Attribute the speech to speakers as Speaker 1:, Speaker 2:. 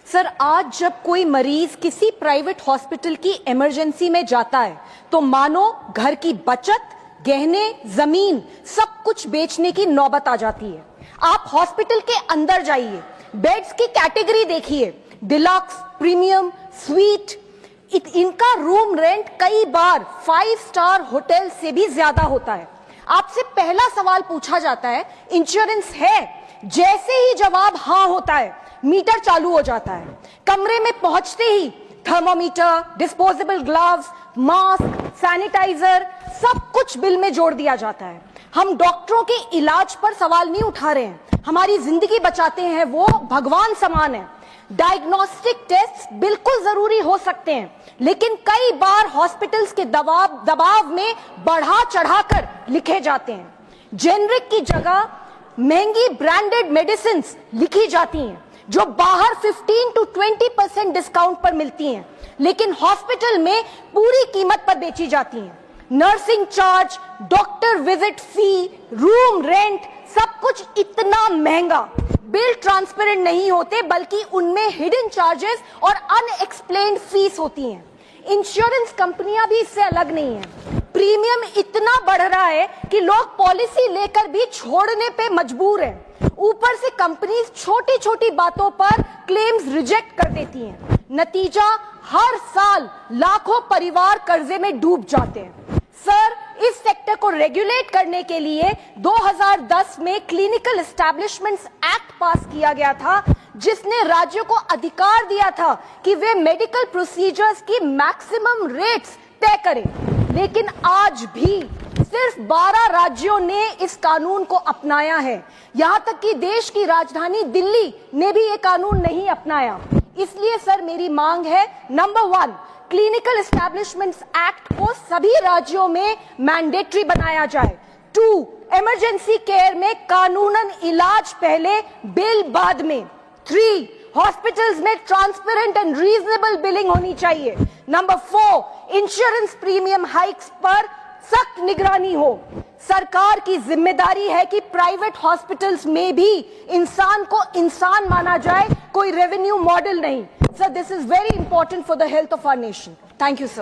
Speaker 1: Sir, आज जब कोई मरीज किसी प्राइवेट हॉस्पिटल की इमरजेंसी में जाता है तो मानो घर की बचत, गहने, जमीन सब कुछ बेचने की नौबत आ जाती है। आप हॉस्पिटल के अंदर जाइए, बेड्स की कैटेगरी देखिए, डिलक्स, प्रीमियम, स्वीट, इनका रूम रेंट कई बार 5 स्टार होटल से भी ज्यादा होता है। आपसे पहला सवाल पूछा जाता है, इंश्योरेंस है? जैसे ही जवाब हाँ होता है, मीटर चालू हो जाता है। कमरे में पहुंचते ही thermometer, disposable gloves, mask, sanitizer सब कुछ बिल में जोड़ दिया जाता है। हम डॉक्टरों के इलाज पर सवाल नहीं उठा रहे हैं, हमारी जिंदगी बचाते हैं वो भगवान समान है। डायग्नोस्टिक टेस्ट बिल्कुल जरूरी हो सकते हैं, लेकिन कई बार हॉस्पिटल्स के दबाव में बढ़ा चढ़ाकर लिखे जाते हैं। जेनरिक की जगह महंगी ब्रांडेड मेडिसिन लिखी जाती हैं जो बाहर 15 to 20% डिस्काउंट पर मिलती हैं, लेकिन हॉस्पिटल में पूरी कीमत पर बेची जाती हैं। नर्सिंग चार्ज, डॉक्टर विजिट फी, रूम रेंट सब कुछ इतना महंगा। बिल ट्रांसपेरेंट नहीं होते, बल्कि उनमें हिडन चार्जेस और अनएक्सप्लेन्ड फीस होती हैं। इंश्योरेंस कंपनियां भी इससे अलग नहीं हैं। प्रीमियम इतना बढ़ रहा है कि लोग पॉलिसी लेकर भी छोड़ने पे मजबूर हैं। ऊपर से कंपनीज छोटी छोटी बातों पर क्लेम्स रिजेक्ट कर देती हैं। नतीजा, हर साल लाखों परिवार कर्जे में डूब जाते हैं। सर, इस सेक्टर को रेगुलेट करने के लिए 2010 में क्लिनिकल एस्टैब्लिशमेंट्स एक्ट पास किया गया था, जिसने राज्यों को अधिकार दिया था कि वे मेडिकल प्रोसीजर्स की मैक्सिमम रेट्स तय करें। लेकिन आज भी सिर्फ 12 राज्यों ने इस कानून को अपनाया है। यहां तक कि देश की राजधानी दिल्ली ने भी ये कानून नहीं अपनाया। इसलिए सर, मेरी मांग है, नंबर 1, क्लिनिकल एस्टैब्लिशमेंट्स एक्ट को सभी राज्यों में मैंडेटरी बनाया जाए। 2, इमरजेंसी केयर में कानूनन इलाज पहले, बिल बाद में। 3, हॉस्पिटल्स में ट्रांसपेरेंट एंड रीजनेबल बिलिंग होनी चाहिए। नंबर 4, इंश्योरेंस प्रीमियम हाइक्स पर सख्त निगरानी हो। सरकार की जिम्मेदारी है कि प्राइवेट हॉस्पिटल्स में भी इंसान को इंसान माना जाए, कोई रेवेन्यू मॉडल नहीं। Sir, this is very important for the health of our nation. Thank you sir.